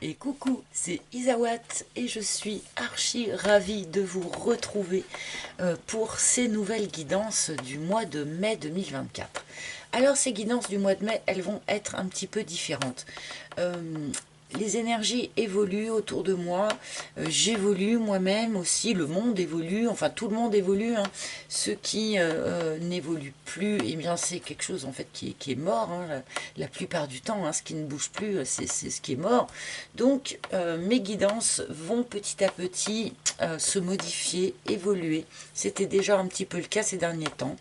Et coucou, c'est Isawat et je suis archi ravie de vous retrouver pour ces nouvelles guidances du mois de mai 2024. Alors ces guidances du mois de mai, elles vont être un petit peu différentes. Euh, les énergies évoluent autour de moi, j'évolue moi-même aussi, le monde évolue, enfin tout le monde évolue. Hein. Ce qui n'évolue plus, eh bien c'est quelque chose en fait qui est mort, hein, la plupart du temps. Hein, ce qui ne bouge plus, c'est ce qui est mort. Donc mes guidances vont petit à petit se modifier, évoluer. C'était déjà un petit peu le cas ces derniers temps.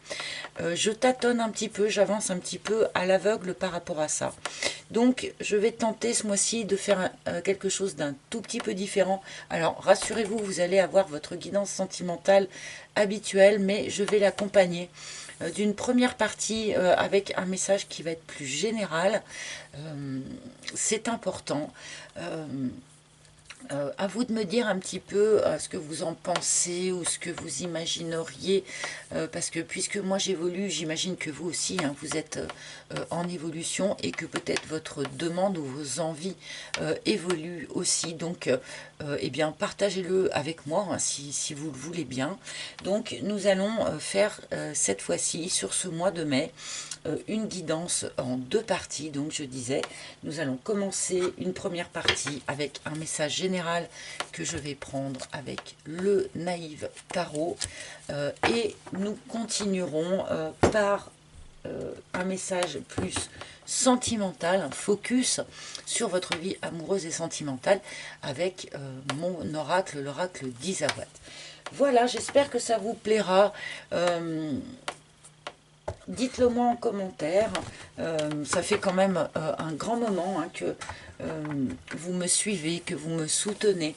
Je tâtonne un petit peu, j'avance un petit peu à l'aveugle par rapport à ça. Donc je vais tenter ce mois-ci de faire quelque chose d'un tout petit peu différent. Alors rassurez-vous, vous allez avoir votre guidance sentimentale habituelle, mais je vais l'accompagner d'une première partie avec un message qui va être plus général. C'est important. Euh, à vous de me dire un petit peu ce que vous en pensez ou ce que vous imagineriez, parce que puisque moi j'évolue, j'imagine que vous aussi, hein, vous êtes en évolution et que peut-être votre demande ou vos envies évoluent aussi. Donc, eh bien, partagez-le avec moi hein, si vous le voulez bien. Donc, nous allons faire cette fois-ci, sur ce mois de mai, une guidance en deux parties. Donc je disais, nous allons commencer une première partie avec un message général que je vais prendre avec le Naïve Tarot et nous continuerons par un message plus sentimental, un focus sur votre vie amoureuse et sentimentale avec mon oracle, l'oracle d'Isawat. Voilà, j'espère que ça vous plaira. Dites-le moi en commentaire. Ça fait quand même un grand moment hein, que vous me suivez, que vous me soutenez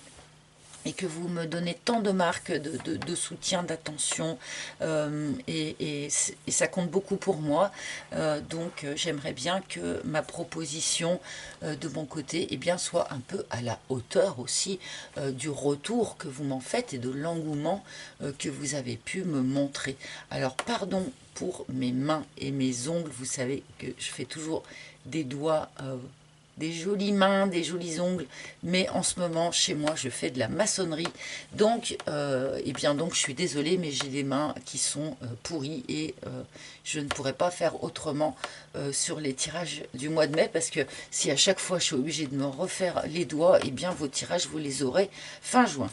et que vous me donnez tant de marques de soutien, d'attention, et ça compte beaucoup pour moi. Donc j'aimerais bien que ma proposition de mon côté eh bien, soit un peu à la hauteur aussi du retour que vous m'en faites et de l'engouement que vous avez pu me montrer. Alors pardon pour mes mains et mes ongles, vous savez que je fais toujours des doigts des jolies mains, des jolis ongles, mais en ce moment, chez moi, je fais de la maçonnerie. Donc, eh bien, donc je suis désolée, mais j'ai des mains qui sont pourries et je ne pourrais pas faire autrement sur les tirages du mois de mai, parce que si à chaque fois je suis obligée de me refaire les doigts, eh bien, vos tirages, vous les aurez fin juin.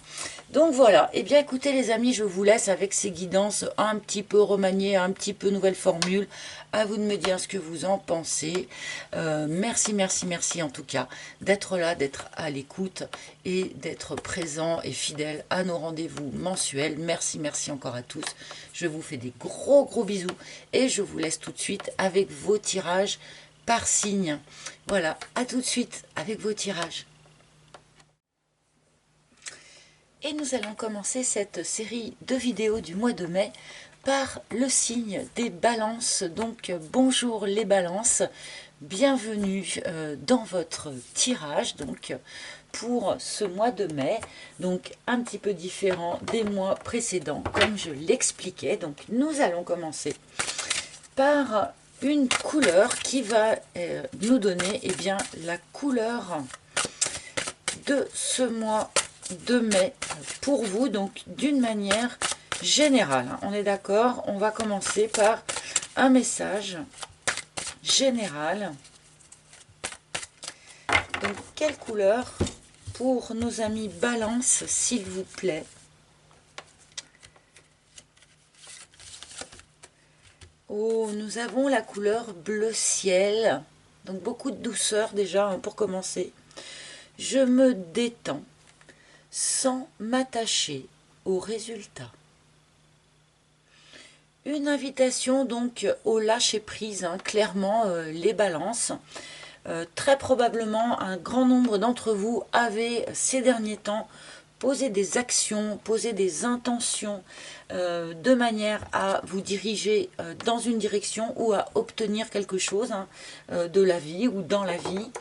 Donc voilà, eh bien, écoutez les amis, je vous laisse avec ces guidances un petit peu remaniées, un petit peu nouvelle formule. À vous de me dire ce que vous en pensez. Merci, merci, merci en tout cas d'être là, d'être à l'écoute et d'être présent et fidèle à nos rendez-vous mensuels. Merci, merci encore à tous. Je vous fais des gros, gros bisous et je vous laisse tout de suite avec vos tirages par signe. Voilà, à tout de suite avec vos tirages. Et nous allons commencer cette série de vidéos du mois de mai par le signe des balances. Donc bonjour les balances, bienvenue dans votre tirage donc pour ce mois de mai, donc un petit peu différent des mois précédents comme je l'expliquais. Donc nous allons commencer par une couleur qui va nous donner eh bien, la couleur de ce mois de mai pour vous, donc d'une manière générale. On est d'accord? On va commencer par un message général. Donc, quelle couleur pour nos amis Balance, s'il vous plaît? Oh, nous avons la couleur bleu ciel. Donc, beaucoup de douceur déjà hein, pour commencer. Je me détends sans m'attacher au résultat. Une invitation donc au lâcher-prise, hein, clairement les balances. Très probablement un grand nombre d'entre vous avaient ces derniers temps posé des actions, posé des intentions de manière à vous diriger dans une direction ou à obtenir quelque chose hein, de la vie ou dans la vie.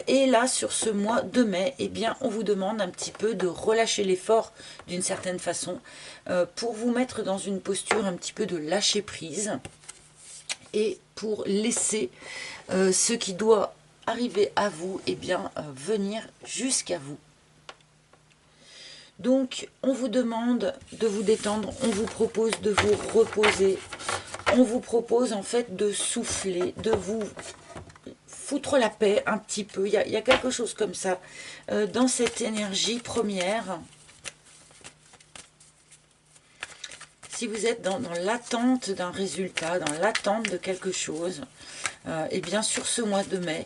Et là, sur ce mois de mai, eh bien, on vous demande un petit peu de relâcher l'effort d'une certaine façon pour vous mettre dans une posture un petit peu de lâcher prise et pour laisser ce qui doit arriver à vous, et bien venir jusqu'à vous. Donc, on vous demande de vous détendre, on vous propose de vous reposer, on vous propose en fait de souffler, de vous foutre la paix un petit peu. Il y a quelque chose comme ça dans cette énergie première. Si vous êtes dans l'attente d'un résultat, dans l'attente de quelque chose, et bien sur ce mois de mai,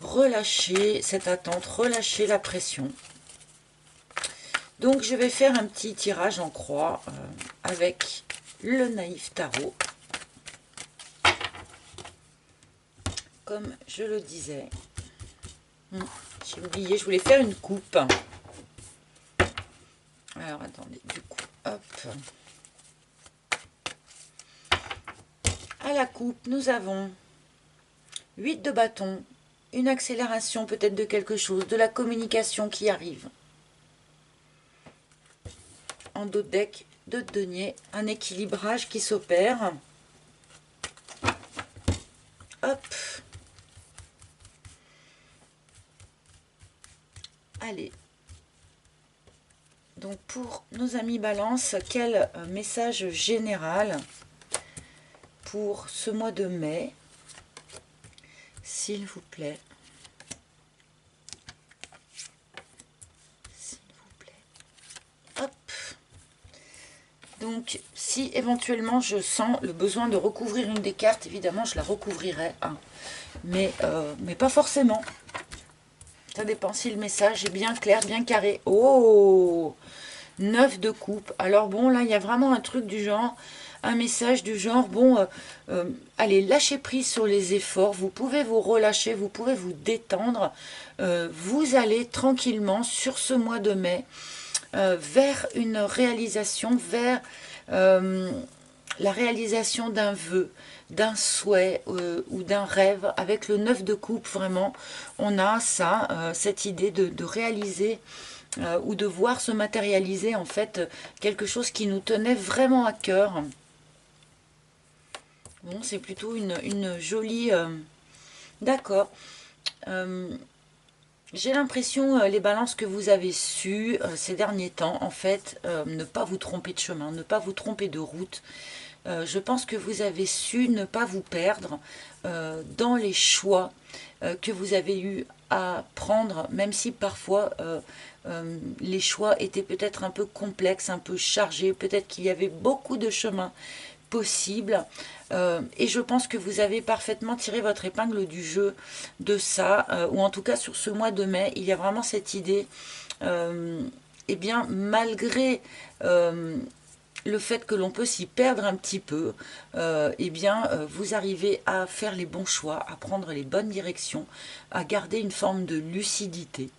relâchez cette attente, relâchez la pression. Donc je vais faire un petit tirage en croix avec le Naïf Tarot. Comme je le disais. J'ai oublié, je voulais faire une coupe. Alors attendez, du coup, hop. À la coupe, nous avons 8 de bâton, une accélération peut-être de quelque chose, de la communication qui arrive. En dos de deck, de denier, un équilibrage qui s'opère. Hop. Allez. Donc pour nos amis Balance, quel message général pour ce mois de mai, s'il vous plaît. S'il vous plaît. Hop. Donc, si éventuellement je sens le besoin de recouvrir une des cartes, évidemment, je la recouvrirai. Hein. Mais pas forcément. Ça dépend si le message est bien clair, bien carré. Oh, 9 de coupe. Alors bon, là, il y a vraiment un truc du genre, un message du genre, bon, allez, lâchez prise sur les efforts. Vous pouvez vous relâcher, vous pouvez vous détendre. Vous allez tranquillement, sur ce mois de mai, vers une réalisation, vers la réalisation d'un vœu, d'un souhait ou d'un rêve. Avec le 9 de coupe, vraiment, on a ça, cette idée de réaliser ou de voir se matérialiser en fait quelque chose qui nous tenait vraiment à cœur. Bon, c'est plutôt une jolie... D'accord. J'ai l'impression, les balances, que vous avez su ces derniers temps, en fait, ne pas vous tromper de chemin, ne pas vous tromper de route. Je pense que vous avez su ne pas vous perdre dans les choix que vous avez eu à prendre, même si parfois les choix étaient peut-être un peu complexes, un peu chargés, peut-être qu'il y avait beaucoup de chemins possibles. Et je pense que vous avez parfaitement tiré votre épingle du jeu de ça, ou en tout cas sur ce mois de mai, il y a vraiment cette idée, eh bien malgré le fait que l'on peut s'y perdre un petit peu, eh bien vous arrivez à faire les bons choix, à prendre les bonnes directions, à garder une forme de lucidité.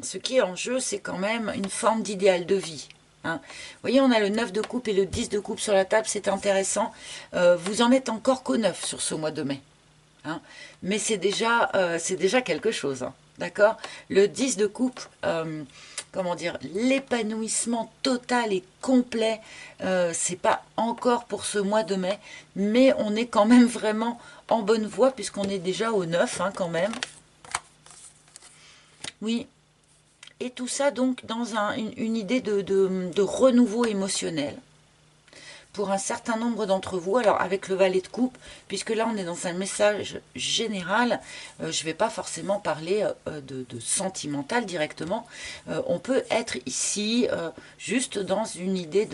Ce qui est en jeu, c'est quand même une forme d'idéal de vie. Hein. Vous voyez, on a le 9 de coupe et le 10 de coupe sur la table, c'est intéressant. Vous en êtes encore qu'au 9 sur ce mois de mai. Hein. Mais c'est déjà quelque chose. Hein. D'accord. Le 10 de coupe, comment dire, l'épanouissement total et complet, c'est pas encore pour ce mois de mai, mais on est quand même vraiment en bonne voie puisqu'on est déjà au 9 hein, quand même. Oui, et tout ça donc dans une idée de renouveau émotionnel pour un certain nombre d'entre vous. Alors avec le valet de coupe, puisque là on est dans un message général, je ne vais pas forcément parler de sentimental directement. On peut être ici juste dans une idée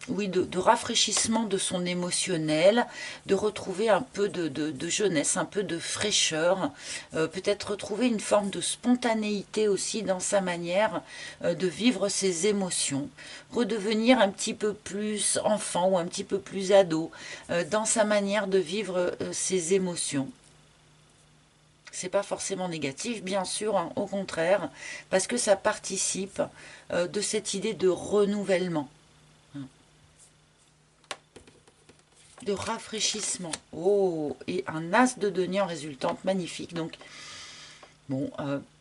oui, de rafraîchissement de son émotionnel, de retrouver un peu de jeunesse, un peu de fraîcheur, peut-être retrouver une forme de spontanéité aussi dans sa manière de vivre ses émotions, redevenir un petit peu plus enfant ou un petit peu plus ado dans sa manière de vivre ses émotions. C'est pas forcément négatif, bien sûr, hein, au contraire, parce que ça participe de cette idée de renouvellement. De rafraîchissement. Oh, et un as de denier en résultante, magnifique. Donc, bon,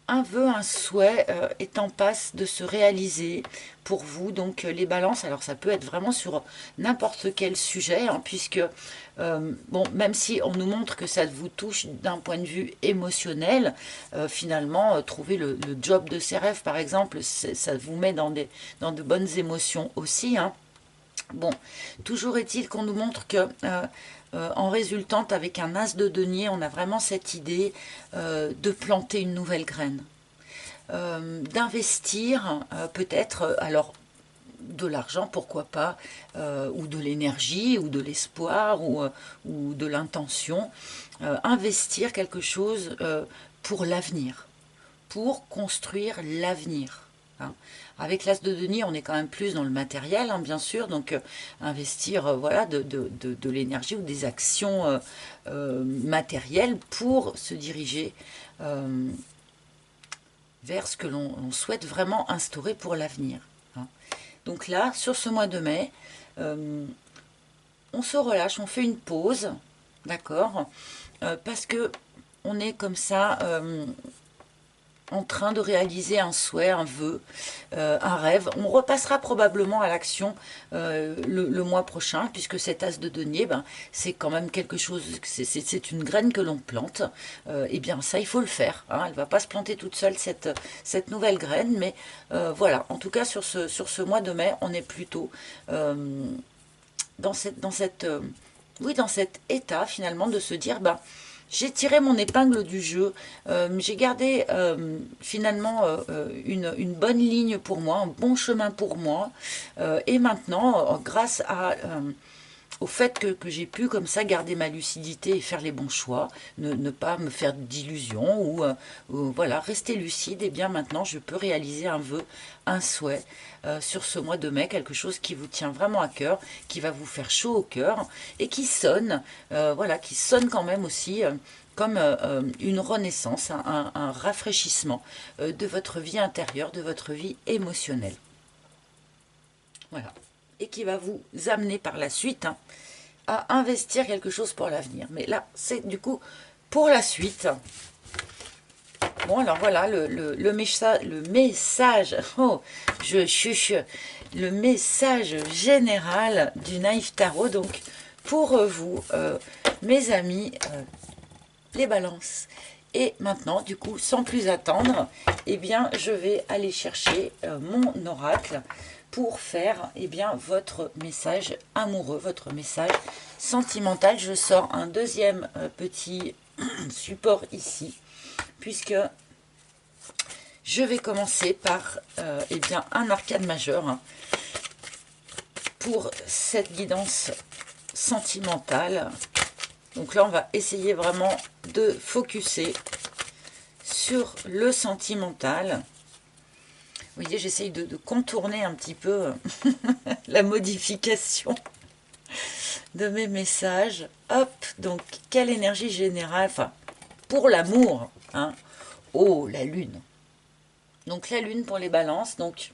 un vœu, un souhait est en passe de se réaliser pour vous. Donc les balances, alors ça peut être vraiment sur n'importe quel sujet, hein, puisque, bon, même si on nous montre que ça vous touche d'un point de vue émotionnel, finalement, trouver le job de ses rêves, par exemple, ça vous met dans de bonnes émotions aussi, hein. Bon, toujours est-il qu'on nous montre que en résultante avec un as de denier, on a vraiment cette idée de planter une nouvelle graine, d'investir peut-être, alors de l'argent, pourquoi pas, ou de l'énergie, ou de l'espoir, ou de l'intention, investir quelque chose pour l'avenir, pour construire l'avenir, hein. Avec l'as de denier, on est quand même plus dans le matériel, hein, bien sûr, donc investir voilà, de l'énergie ou des actions matérielles pour se diriger vers ce que l'on souhaite vraiment instaurer pour l'avenir, hein. Donc là, sur ce mois de mai, on se relâche, on fait une pause, d'accord, parce que on est comme ça en train de réaliser un souhait, un vœu, un rêve. On repassera probablement à l'action le mois prochain, puisque cet as de denier, ben, c'est quand même quelque chose, c'est une graine que l'on plante. Et bien ça, il faut le faire, hein. Elle ne va pas se planter toute seule, cette nouvelle graine, mais voilà, en tout cas sur ce mois de mai, on est plutôt oui, dans cet état finalement de se dire, ben, j'ai tiré mon épingle du jeu, j'ai gardé finalement une bonne ligne pour moi, un bon chemin pour moi, et maintenant, grâce au fait que j'ai pu comme ça garder ma lucidité et faire les bons choix, ne pas me faire d'illusions ou voilà, rester lucide, et bien maintenant je peux réaliser un vœu, un souhait sur ce mois de mai, quelque chose qui vous tient vraiment à cœur, qui va vous faire chaud au cœur et qui sonne, voilà, qui sonne quand même aussi comme une renaissance, un rafraîchissement de votre vie intérieure, de votre vie émotionnelle. Voilà. Et qui va vous amener par la suite, hein, à investir quelque chose pour l'avenir. Mais là, c'est du coup pour la suite. Bon, alors voilà, le message, oh, je chuche, le message général du Naïf Tarot. Donc, pour vous, mes amis, les balances. Et maintenant, du coup, sans plus attendre, eh bien, je vais aller chercher mon oracle pour faire eh bien, votre message amoureux, votre message sentimental. Je sors un deuxième petit support ici, puisque je vais commencer par eh bien, un arcane majeur, hein, pour cette guidance sentimentale. Donc là, on va essayer vraiment de focuser sur le sentimental. Vous voyez, j'essaye de contourner un petit peu la modification de mes messages. Hop, donc, quelle énergie générale, enfin, pour l'amour, hein. Oh, la lune. Donc, la lune pour les balances, donc,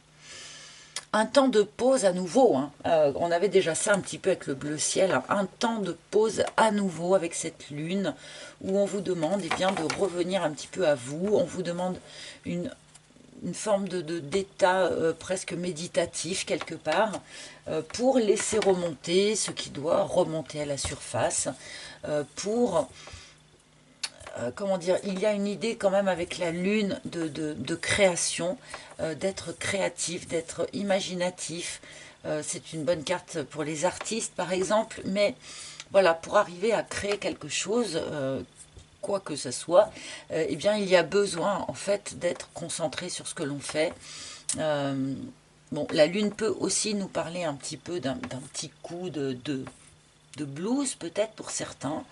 un temps de pause à nouveau, hein. On avait déjà ça un petit peu avec le bleu ciel, hein. Un temps de pause à nouveau avec cette lune où on vous demande eh bien, de revenir un petit peu à vous. On vous demande une forme d'état presque méditatif quelque part, pour laisser remonter ce qui doit remonter à la surface, pour comment dire, il y a une idée quand même avec la lune de création, d'être créatif, d'être imaginatif. C'est une bonne carte pour les artistes par exemple, mais voilà, pour arriver à créer quelque chose, quoi que ce soit, eh bien il y a besoin en fait d'être concentré sur ce que l'on fait. Bon, la lune peut aussi nous parler un petit peu d'un petit coup de blues peut-être pour certains,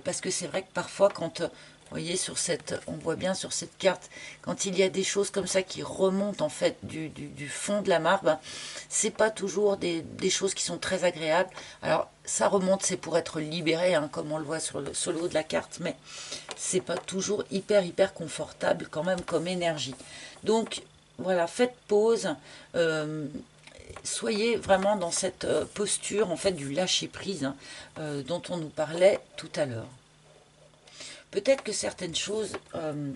parce que c'est vrai que parfois quand, vous voyez sur cette, on voit bien sur cette carte, quand il y a des choses comme ça qui remontent en fait du fond de la mare, ben, c'est pas toujours des choses qui sont très agréables. Alors ça remonte, c'est pour être libéré, hein, comme on le voit sur le haut de la carte, mais c'est pas toujours hyper confortable quand même comme énergie. Donc voilà, faites pause, soyez vraiment dans cette posture en fait du lâcher prise, hein, dont on nous parlait tout à l'heure. Peut-être que certaines choses,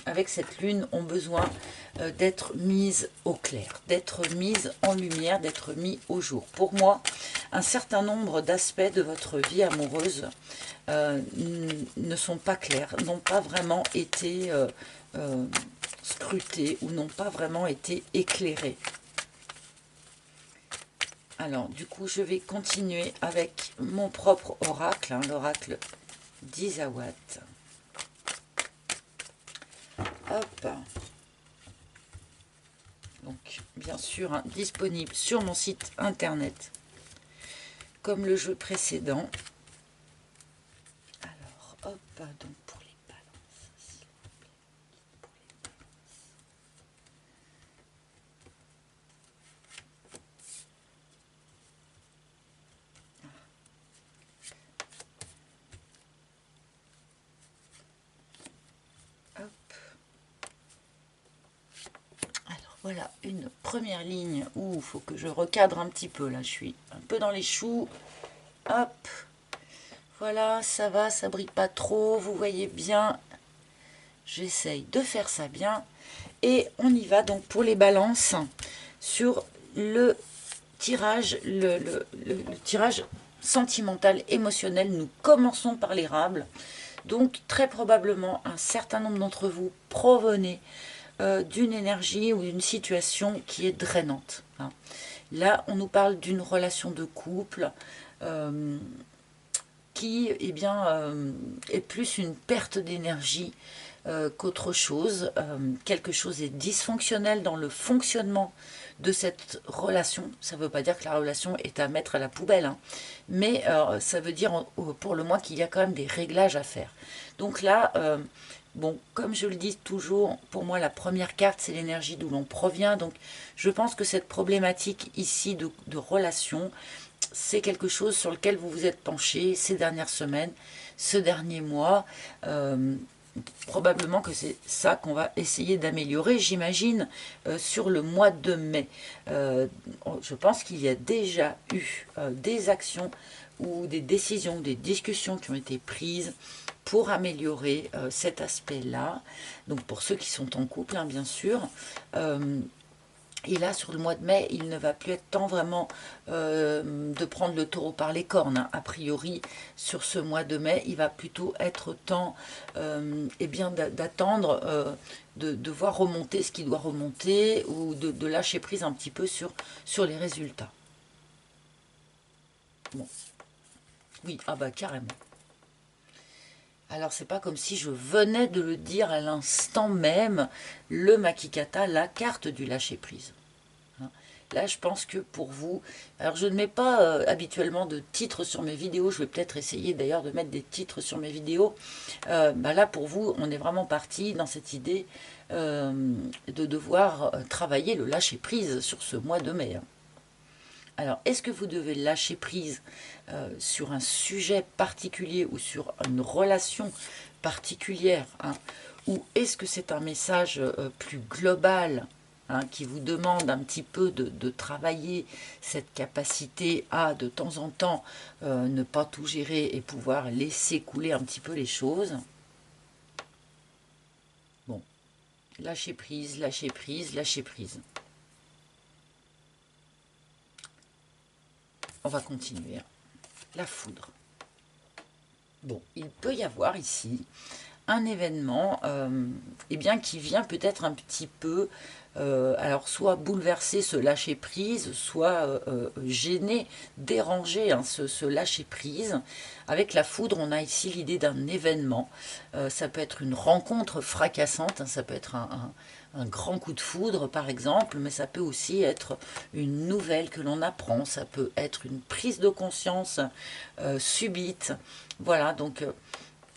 avec cette lune, ont besoin d'être mises au clair, d'être mises en lumière, d'être mis au jour. Pour moi, un certain nombre d'aspects de votre vie amoureuse ne sont pas clairs, n'ont pas vraiment été scrutés ou n'ont pas vraiment été éclairés. Alors, du coup, je vais continuer avec mon propre oracle, hein, l'oracle d'Isawat. Hop. Donc, bien sûr, hein, disponible sur mon site internet, comme le jeu précédent. Alors, hop, donc pour les balances, s'il vous plaît, pour les balances. Hop. Alors voilà une première ligne où il faut que je recadre un petit peu. Là, je suis un peu dans les choux. Hop. Voilà, ça va, ça brille pas trop. Vous voyez bien. J'essaye de faire ça bien. Et on y va donc pour les balances sur le tirage, le tirage sentimental, émotionnel. Nous commençons par l'érable. Donc très probablement un certain nombre d'entre vous provenez d'une énergie ou d'une situation qui est drainante. Hein. Là, on nous parle d'une relation de couple qui eh bien, est plus une perte d'énergie qu'autre chose. Quelque chose est dysfonctionnel dans le fonctionnement de cette relation. Ça ne veut pas dire que la relation est à mettre à la poubelle, hein. Mais ça veut dire pour le moins qu'il y a quand même des réglages à faire. Donc là, bon, comme je le dis toujours, pour moi la première carte c'est l'énergie d'où l'on provient. Donc je pense que cette problématique ici de relation, c'est quelque chose sur lequel vous vous êtes penché ces dernières semaines, ce dernier mois. Probablement que c'est ça qu'on va essayer d'améliorer, j'imagine, sur le mois de mai. Je pense qu'il y a déjà eu des actions ou des décisions, des discussions qui ont été prises pour améliorer cet aspect-là. Donc pour ceux qui sont en couple, hein, bien sûr. Et là, sur le mois de mai, il ne va plus être temps vraiment de prendre le taureau par les cornes. Hein. A priori, sur ce mois de mai, il va plutôt être temps eh bien, d'attendre, de voir remonter ce qui doit remonter ou de lâcher prise un petit peu sur les résultats. Bon. Oui, ah bah carrément. Alors, c'est pas comme si je venais de le dire à l'instant même, le Makikata, la carte du lâcher-prise. Hein. Là, je pense que pour vous... Alors, je ne mets pas habituellement de titres sur mes vidéos. Je vais peut-être essayer d'ailleurs de mettre des titres sur mes vidéos. Bah là, pour vous, on est vraiment parti dans cette idée de devoir travailler le lâcher-prise sur ce mois de mai. Hein. Alors, est-ce que vous devez lâcher prise sur un sujet particulier ou sur une relation particulière, hein, ou est-ce que c'est un message plus global, hein, qui vous demande un petit peu de travailler cette capacité à, de temps en temps, ne pas tout gérer et pouvoir laisser couler un petit peu les choses. Bon, lâcher prise, lâcher prise, lâcher prise. On va continuer. La foudre. Bon, il peut y avoir ici un événement eh bien, qui vient peut-être un petit peu, alors soit bouleverser ce lâcher-prise, soit gêner, déranger, hein, ce lâcher-prise. Avec la foudre, on a ici l'idée d'un événement. Ça peut être une rencontre fracassante, hein, ça peut être un grand coup de foudre par exemple, mais ça peut aussi être une nouvelle que l'on apprend, ça peut être une prise de conscience subite. Voilà, donc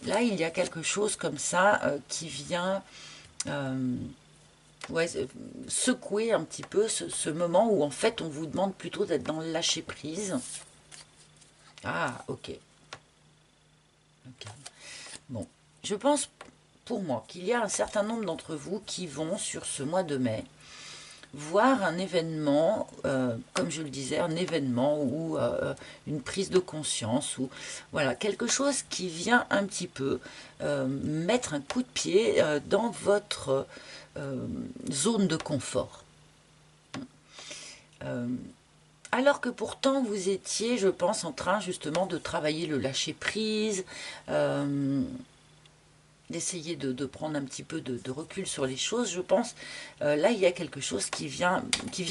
là il y a quelque chose comme ça qui vient ouais, secouer un petit peu ce moment où en fait on vous demande plutôt d'être dans le lâcher prise. Ah, ok. Bon, je pense pour moi qu'il y a un certain nombre d'entre vous qui vont sur ce mois de mai voir un événement, comme je le disais, un événement ou une prise de conscience, ou voilà, quelque chose qui vient un petit peu mettre un coup de pied dans votre zone de confort. Alors que pourtant vous étiez, je pense, en train justement de travailler le lâcher-prise, d'essayer de prendre un petit peu de recul sur les choses, je pense, là il y a quelque chose qui vient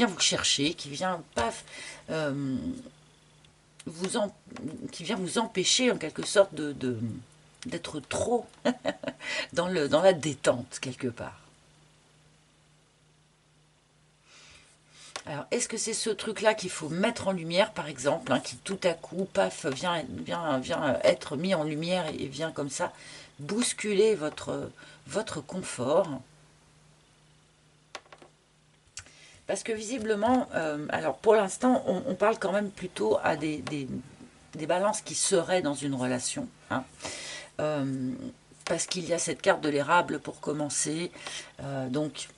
vous chercher, qui vient, paf, vous en, qui vient vous empêcher en quelque sorte d'être trop dans la détente quelque part. Alors, est-ce que c'est ce truc-là qu'il faut mettre en lumière, par exemple, hein, qui tout à coup, paf, vient être mis en lumière et vient comme ça bousculer votre confort? Parce que visiblement, alors pour l'instant, on parle quand même plutôt à des balances qui seraient dans une relation, hein. Euh, parce qu'il y a cette carte de l'érable pour commencer, donc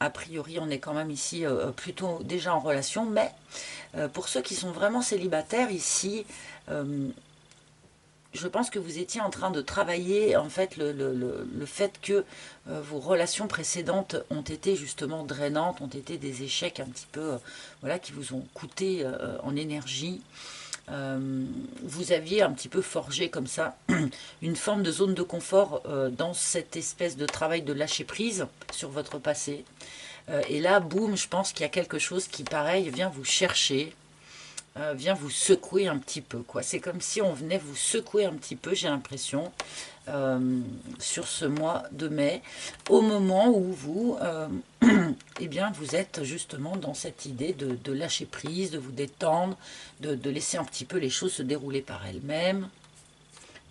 a priori on est quand même ici plutôt déjà en relation, mais pour ceux qui sont vraiment célibataires ici, je pense que vous étiez en train de travailler en fait le fait que vos relations précédentes ont été justement drainantes, ont été des échecs un petit peu voilà, qui vous ont coûté en énergie. Vous aviez un petit peu forgé comme ça une forme de zone de confort dans cette espèce de travail de lâcher prise sur votre passé. Et là, boum, je pense qu'il y a quelque chose qui, pareil, vient vous chercher, vient vous secouer un petit peu, quoi. C'est comme si on venait vous secouer un petit peu, j'ai l'impression, sur ce mois de mai, au moment où vous, eh bien, vous êtes justement dans cette idée de lâcher prise, de vous détendre, de laisser un petit peu les choses se dérouler par elles-mêmes.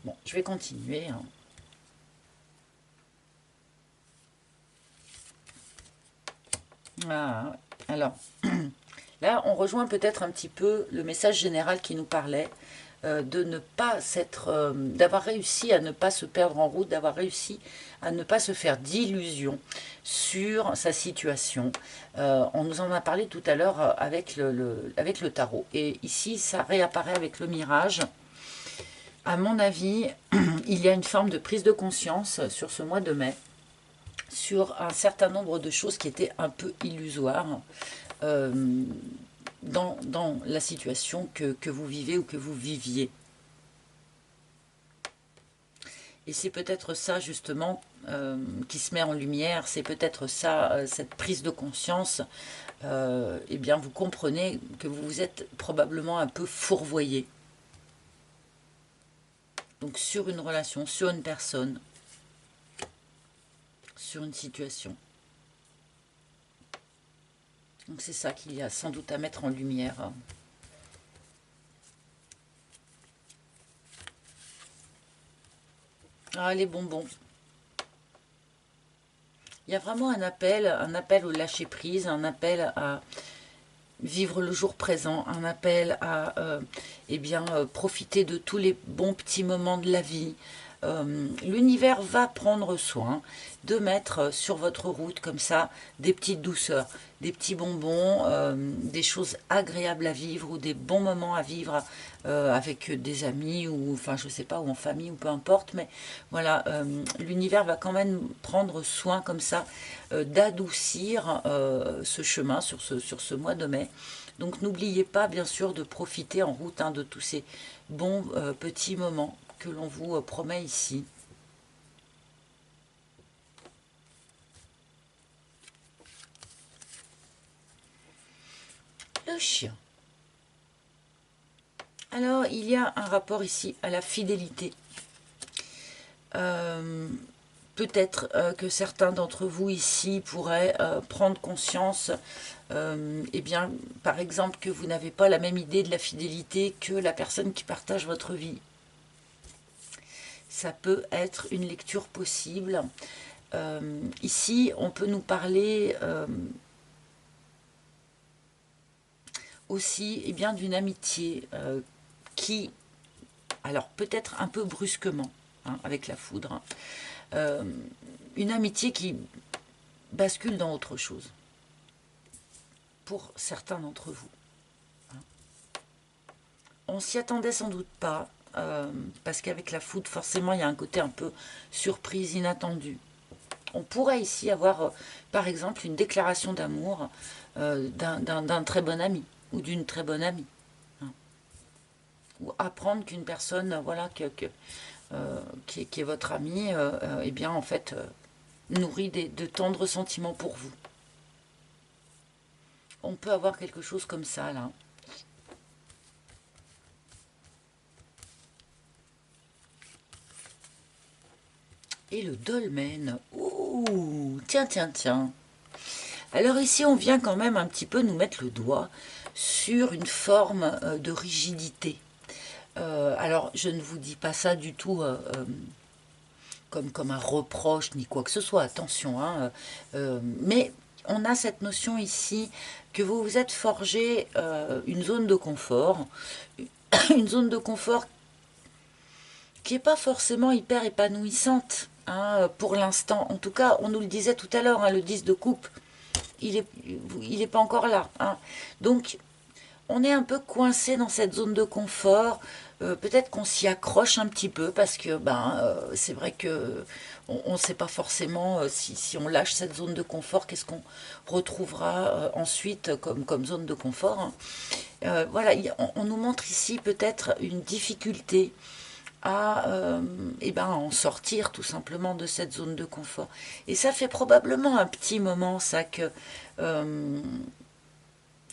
Bon, je vais continuer, hein. Ah, alors, là, on rejoint peut-être un petit peu le message général qui nous parlait, de ne pas s'être, d'avoir réussi à ne pas se perdre en route, d'avoir réussi à ne pas se faire d'illusions sur sa situation. On nous en a parlé tout à l'heure avec le tarot. Et ici, ça réapparaît avec le mirage. À mon avis, il y a une forme de prise de conscience sur ce mois de mai, sur un certain nombre de choses qui étaient un peu illusoires. Euh, dans la situation que vous vivez ou que vous viviez. Et c'est peut-être ça justement qui se met en lumière, c'est peut-être ça, cette prise de conscience. Eh bien, vous comprenez que vous vous êtes probablement un peu fourvoyé. Donc sur une relation, sur une personne, sur une situation. Donc c'est ça qu'il y a sans doute à mettre en lumière. Ah, les bonbons. Il y a vraiment un appel au lâcher prise, un appel à vivre le jour présent, un appel à eh bien, profiter de tous les bons petits moments de la vie. L'univers va prendre soin de mettre sur votre route comme ça des petites douceurs, des petits bonbons, des choses agréables à vivre ou des bons moments à vivre avec des amis ou enfin je sais pas ou en famille ou peu importe, mais voilà, l'univers va quand même prendre soin comme ça d'adoucir ce chemin sur ce mois de mai. Donc n'oubliez pas bien sûr de profiter en route hein, de tous ces bons petits moments que l'on vous promet ici. Le chien. Alors, il y a un rapport ici à la fidélité. Peut-être que certains d'entre vous ici pourraient prendre conscience, eh bien, par exemple, que vous n'avez pas la même idée de la fidélité que la personne qui partage votre vie. Ça peut être une lecture possible. Ici, on peut nous parler aussi eh bien, d'une amitié qui, alors peut-être un peu brusquement, hein, avec la foudre, hein, une amitié qui bascule dans autre chose. pour certains d'entre vous. On s'y attendait sans doute pas, parce qu'avec la foudre, forcément, il y a un côté un peu surprise, inattendu. On pourrait ici avoir, par exemple, une déclaration d'amour d'un très bon ami ou d'une très bonne amie. Hein. Ou apprendre qu'une personne, voilà, qui est votre ami, eh bien, en fait, nourrit de tendres sentiments pour vous. On peut avoir quelque chose comme ça, là. Et le dolmen. Ouh, tiens, tiens, tiens. Alors ici, on vient quand même un petit peu nous mettre le doigt sur une forme de rigidité. Alors, je ne vous dis pas ça du tout comme un reproche ni quoi que ce soit, attention. Hein, mais on a cette notion ici que vous vous êtes forgé une zone de confort. Une zone de confort qui n'est pas forcément hyper épanouissante. Hein, pour l'instant, en tout cas, on nous le disait tout à l'heure, hein, le 10 de coupe, il est pas encore là. Hein. Donc, on est un peu coincé dans cette zone de confort. Peut-être qu'on s'y accroche un petit peu parce que c'est vrai que on ne sait pas forcément si on lâche cette zone de confort, qu'est-ce qu'on retrouvera ensuite comme zone de confort. Hein. Voilà, on nous montre ici peut-être une difficulté à en sortir tout simplement de cette zone de confort. Et ça fait probablement un petit moment ça que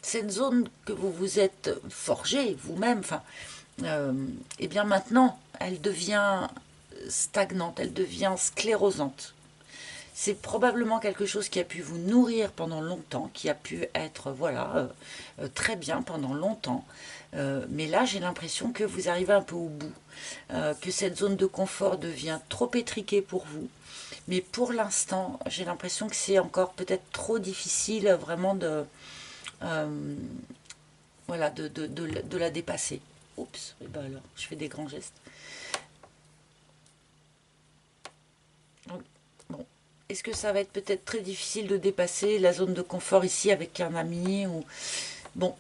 cette zone que vous vous êtes forgée vous-même, et bien maintenant, elle devient stagnante, elle devient sclérosante. C'est probablement quelque chose qui a pu vous nourrir pendant longtemps, qui a pu être très bien pendant longtemps. Mais là, j'ai l'impression que vous arrivez un peu au bout, que cette zone de confort devient trop étriquée pour vous. Mais pour l'instant, j'ai l'impression que c'est encore peut-être trop difficile vraiment euh, de la dépasser. Oups, et ben alors, je fais des grands gestes. Donc, bon, est-ce que ça va être peut-être très difficile de dépasser la zone de confort ici avec un ami ou... Bon,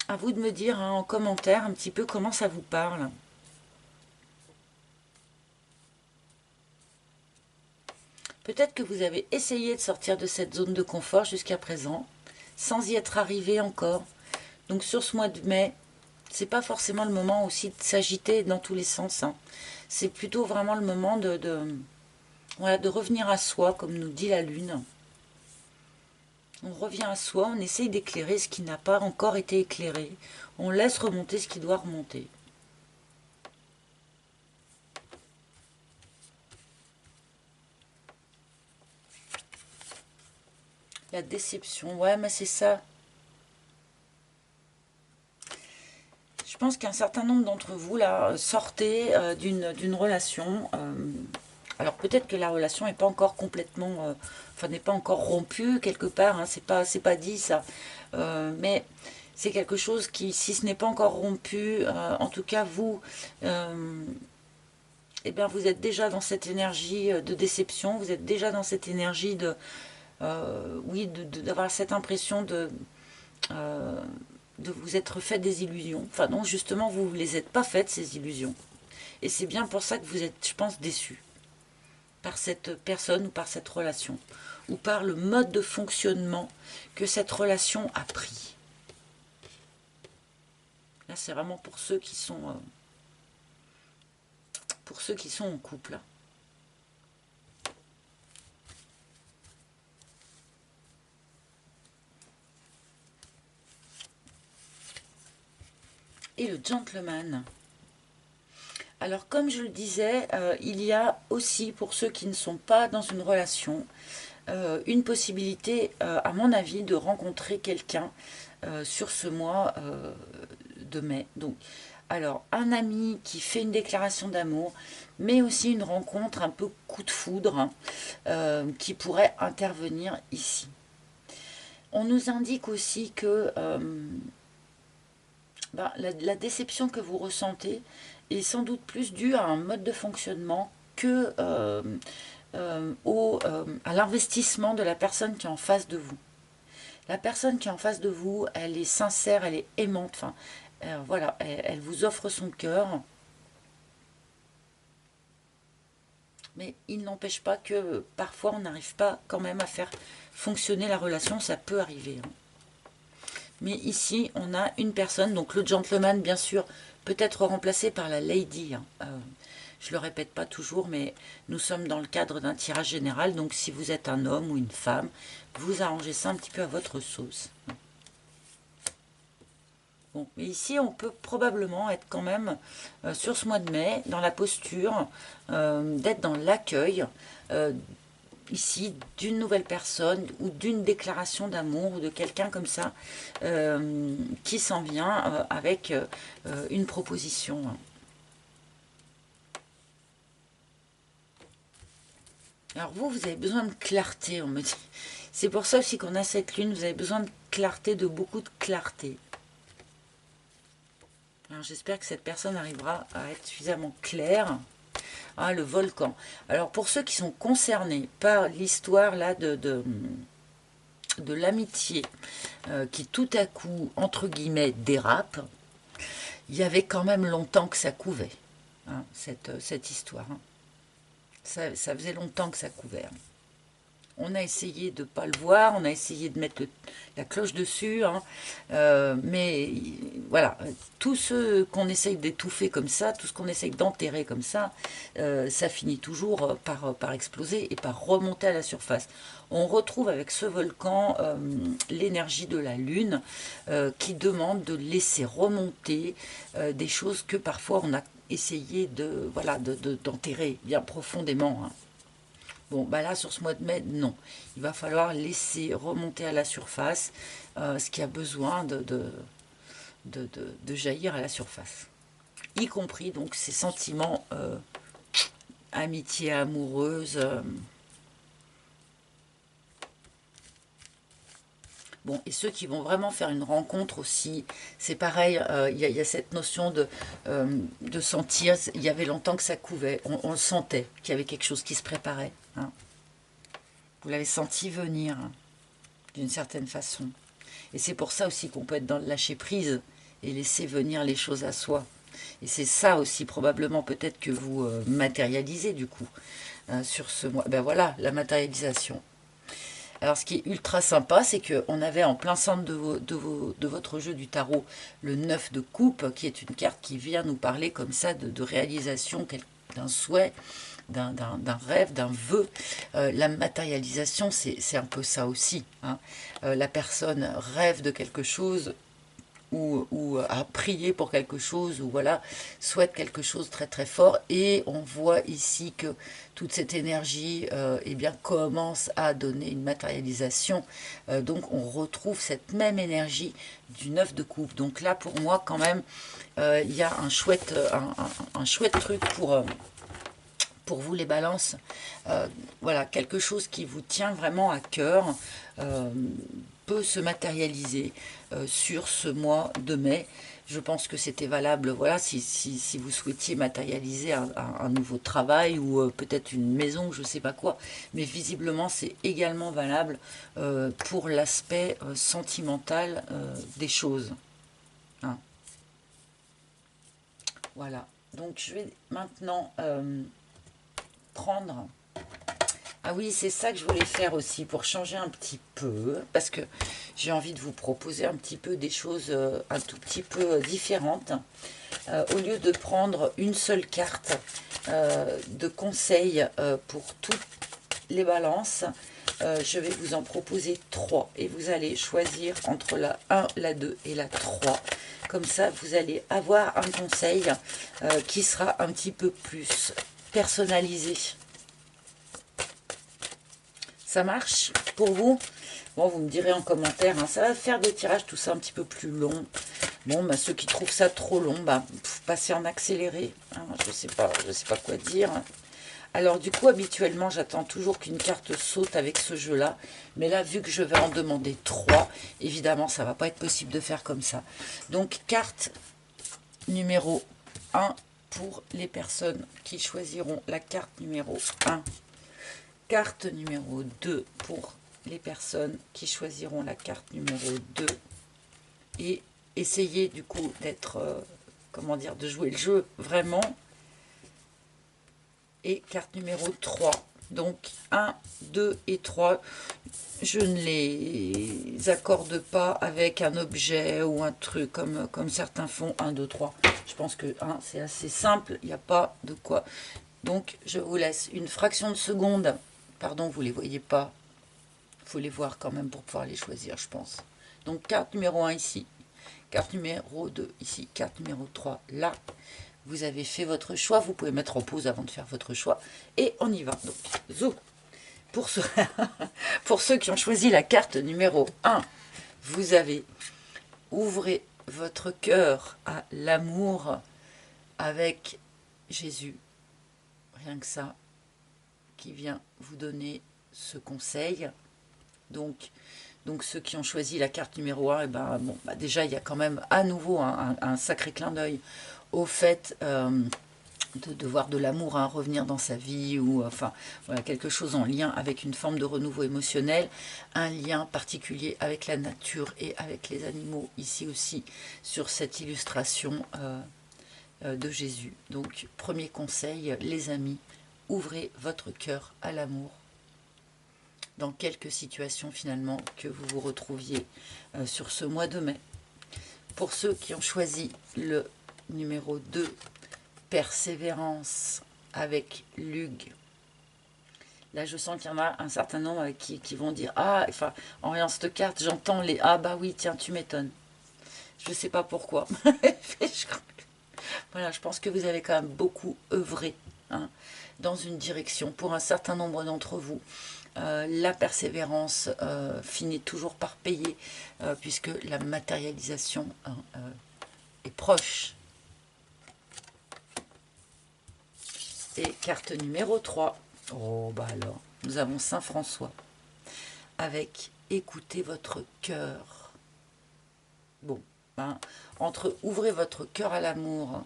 à vous de me dire hein, en commentaire un petit peu comment ça vous parle. Peut-être que vous avez essayé de sortir de cette zone de confort jusqu'à présent, sans y être arrivé encore. Donc sur ce mois de mai, c'est pas forcément le moment aussi de s'agiter dans tous les sens. Hein. C'est plutôt vraiment le moment de revenir à soi, comme nous dit la Lune. On revient à soi, on essaye d'éclairer ce qui n'a pas encore été éclairé. On laisse remonter ce qui doit remonter. La déception, ouais, mais c'est ça. Je pense qu'un certain nombre d'entre vous, là, sortez d'une relation. Alors peut-être que la relation n'est pas encore complètement... n'est pas encore rompue quelque part, hein, c'est pas dit ça. Mais c'est quelque chose qui, si ce n'est pas encore rompu, en tout cas vous... eh bien, vous êtes déjà dans cette énergie de déception, vous êtes déjà dans cette énergie d'avoir cette impression de vous être fait des illusions. Enfin non, justement, vous ne les êtes pas faites, ces illusions. Et c'est bien pour ça que vous êtes, je pense, déçus par cette personne ou par cette relation, ou par le mode de fonctionnement que cette relation a pris. Là, c'est vraiment pour ceux qui sont en couple. Et le gentleman. Alors, comme je le disais, il y a aussi, pour ceux qui ne sont pas dans une relation, une possibilité, à mon avis, de rencontrer quelqu'un sur ce mois de mai. Donc, alors, un ami qui fait une déclaration d'amour, mais aussi une rencontre un peu coup de foudre qui pourrait intervenir ici. On nous indique aussi que la déception que vous ressentez est sans doute plus due à un mode de fonctionnement que à l'investissement de la personne qui est en face de vous. La personne qui est en face de vous, elle est sincère, elle est aimante. Enfin, voilà, elle vous offre son cœur. Mais il n'empêche pas que parfois on n'arrive pas quand même à faire fonctionner la relation, ça peut arriver. Hein. Mais ici, on a une personne, donc le gentleman, bien sûr, peut être remplacé par la lady. Hein. Je le répète pas toujours, mais nous sommes dans le cadre d'un tirage général, donc si vous êtes un homme ou une femme, vous arrangez ça un petit peu à votre sauce. Bon, mais ici, on peut probablement être quand même, sur ce mois de mai, dans la posture d'être dans l'accueil, ici, d'une nouvelle personne ou d'une déclaration d'amour ou de quelqu'un comme ça qui s'en vient avec une proposition. Alors vous avez besoin de clarté, on me dit. C'est pour ça aussi qu'on a cette lune, vous avez besoin de clarté, de beaucoup de clarté. Alors j'espère que cette personne arrivera à être suffisamment claire. Ah, le volcan. Alors pour ceux qui sont concernés par l'histoire là de l'amitié qui tout à coup, entre guillemets, dérape, il y avait quand même longtemps que ça couvait, hein, cette histoire. Hein. Ça faisait longtemps que ça couvait. Hein. On a essayé de ne pas le voir, on a essayé de mettre la cloche dessus, hein, mais voilà, tout ce qu'on essaye d'étouffer comme ça, tout ce qu'on essaye d'enterrer comme ça, ça finit toujours par exploser et par remonter à la surface. On retrouve avec ce volcan l'énergie de la Lune qui demande de laisser remonter des choses que parfois on a essayé d'enterrer bien profondément. Hein. Bon, bah là, sur ce mois de mai, non. Il va falloir laisser remonter à la surface ce qui a besoin de jaillir à la surface. Y compris, donc, ces sentiments amitié amoureuse. Bon, et ceux qui vont vraiment faire une rencontre aussi, c'est pareil, il y a cette notion de sentir, il y avait longtemps que ça couvait, on le sentait, qu'il y avait quelque chose qui se préparait. Hein. Vous l'avez senti venir, hein, d'une certaine façon. Et c'est pour ça aussi qu'on peut être dans le lâcher-prise et laisser venir les choses à soi. Et c'est ça aussi probablement peut-être que vous matérialisez du coup sur ce mois. Ben voilà, la matérialisation. Alors ce qui est ultra sympa, c'est qu'on avait en plein centre de votre jeu du tarot le 9 de coupe, qui est une carte qui vient nous parler comme ça de réalisation d'un souhait, d'un rêve, d'un vœu. La matérialisation, c'est un peu ça aussi. Hein. La personne rêve de quelque chose ou a prié pour quelque chose, ou voilà, souhaite quelque chose très très fort, et on voit ici que toute cette énergie eh bien, commence à donner une matérialisation, donc on retrouve cette même énergie du 9 de coupe. Donc là pour moi quand même il y a un chouette truc pour vous les balances, voilà, quelque chose qui vous tient vraiment à cœur peut se matérialiser sur ce mois de mai. Je pense que c'était valable, voilà, si vous souhaitiez matérialiser un nouveau travail ou peut-être une maison, je ne sais pas quoi. Mais visiblement, c'est également valable pour l'aspect sentimental des choses. Hein. Voilà. Donc, je vais maintenant prendre... Ah oui, c'est ça que je voulais faire aussi, pour changer un petit peu, parce que j'ai envie de vous proposer un petit peu des choses un tout petit peu différentes. Au lieu de prendre une seule carte de conseil pour toutes les balances, je vais vous en proposer 3. Et vous allez choisir entre la 1, la 2 et la 3. Comme ça, vous allez avoir un conseil qui sera un petit peu plus personnalisé. Ça marche pour vous? Bon, vous me direz en commentaire, hein, ça va faire des tirages tout ça un petit peu plus long. Bon, bah, ceux qui trouvent ça trop long, bah, passez en accéléré. Hein, je sais pas quoi dire. Alors du coup, habituellement, j'attends toujours qu'une carte saute avec ce jeu-là. Mais là, vu que je vais en demander 3, évidemment, ça va pas être possible de faire comme ça. Donc, carte numéro 1 pour les personnes qui choisiront la carte numéro 1. Carte numéro 2 pour les personnes qui choisiront la carte numéro 2 et essayez du coup d'être, comment dire, de jouer le jeu vraiment. Et carte numéro 3. Donc 1, 2 et 3. Je ne les accorde pas avec un objet ou un truc comme certains font. 1, 2, 3. Je pense que 1, c'est assez simple. Il n'y a pas de quoi. Donc je vous laisse une fraction de seconde. Pardon, vous ne les voyez pas. Il faut les voir quand même pour pouvoir les choisir, je pense. Donc carte numéro 1 ici. Carte numéro 2 ici. Carte numéro 3 là. Vous avez fait votre choix, vous pouvez mettre en pause avant de faire votre choix. Et on y va. Donc, zo. Pour ceux, pour ceux qui ont choisi la carte numéro 1, vous avez ouvrez votre cœur à l'amour avec Jésus. Rien que ça, qui vient vous donner ce conseil. Donc ceux qui ont choisi la carte numéro 1, et ben, bon, déjà, il y a quand même à nouveau un sacré clin d'œil au fait de voir de l'amour revenir dans sa vie, ou enfin voilà, quelque chose en lien avec une forme de renouveau émotionnel, un lien particulier avec la nature et avec les animaux, ici aussi sur cette illustration de Jésus. Donc premier conseil, les amis, ouvrez votre cœur à l'amour dans quelques situations finalement que vous vous retrouviez sur ce mois de mai. Pour ceux qui ont choisi le numéro 2, persévérance avec Lug. Là, je sens qu'il y en a un certain nombre qui vont dire « Ah, enfin, en regardant cette carte, j'entends les « Ah, bah oui, tiens, tu m'étonnes. » Je ne sais pas pourquoi. Voilà, je pense que vous avez quand même beaucoup œuvré dans une direction. Pour un certain nombre d'entre vous, la persévérance finit toujours par payer, puisque la matérialisation est proche. Et carte numéro 3. Oh, bah alors, nous avons Saint François avec écoutez votre cœur. Bon, entre ouvrez votre cœur à l'amour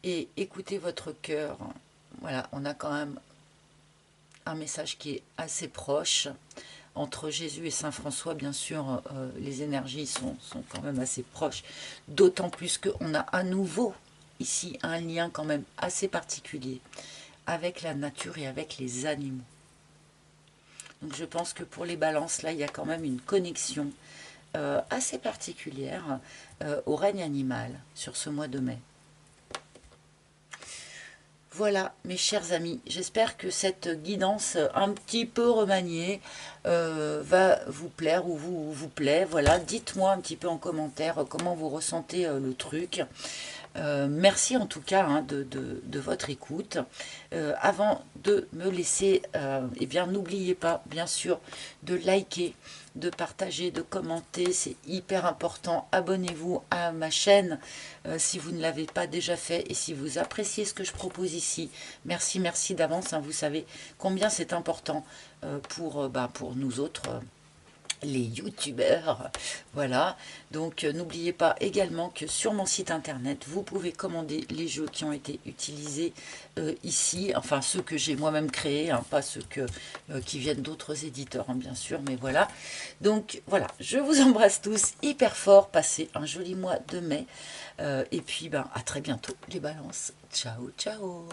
et écoutez votre cœur, voilà, on a quand même un message qui est assez proche. Entre Jésus et Saint François, bien sûr, les énergies sont quand même assez proches, d'autant plus qu'on a à nouveau ici un lien quand même assez particulier avec la nature et avec les animaux. Donc je pense que pour les balances, là, il y a quand même une connexion assez particulière au règne animal sur ce mois de mai. Voilà, mes chers amis, j'espère que cette guidance un petit peu remaniée va vous plaire ou vous plaît. Voilà, dites-moi un petit peu en commentaire comment vous ressentez le truc. Merci en tout cas de votre écoute. Avant de me laisser, eh bien n'oubliez pas bien sûr de liker, de partager, de commenter, c'est hyper important. Abonnez-vous à ma chaîne si vous ne l'avez pas déjà fait et si vous appréciez ce que je propose ici. Merci, merci d'avance, vous savez combien c'est important pour nous autres. Les youtubeurs, voilà. Donc n'oubliez pas également que sur mon site internet vous pouvez commander les jeux qui ont été utilisés ici, enfin ceux que j'ai moi-même créés, pas ceux qui viennent d'autres éditeurs bien sûr, mais voilà. Donc voilà, je vous embrasse tous hyper fort, passez un joli mois de mai et puis à très bientôt les balances, ciao ciao.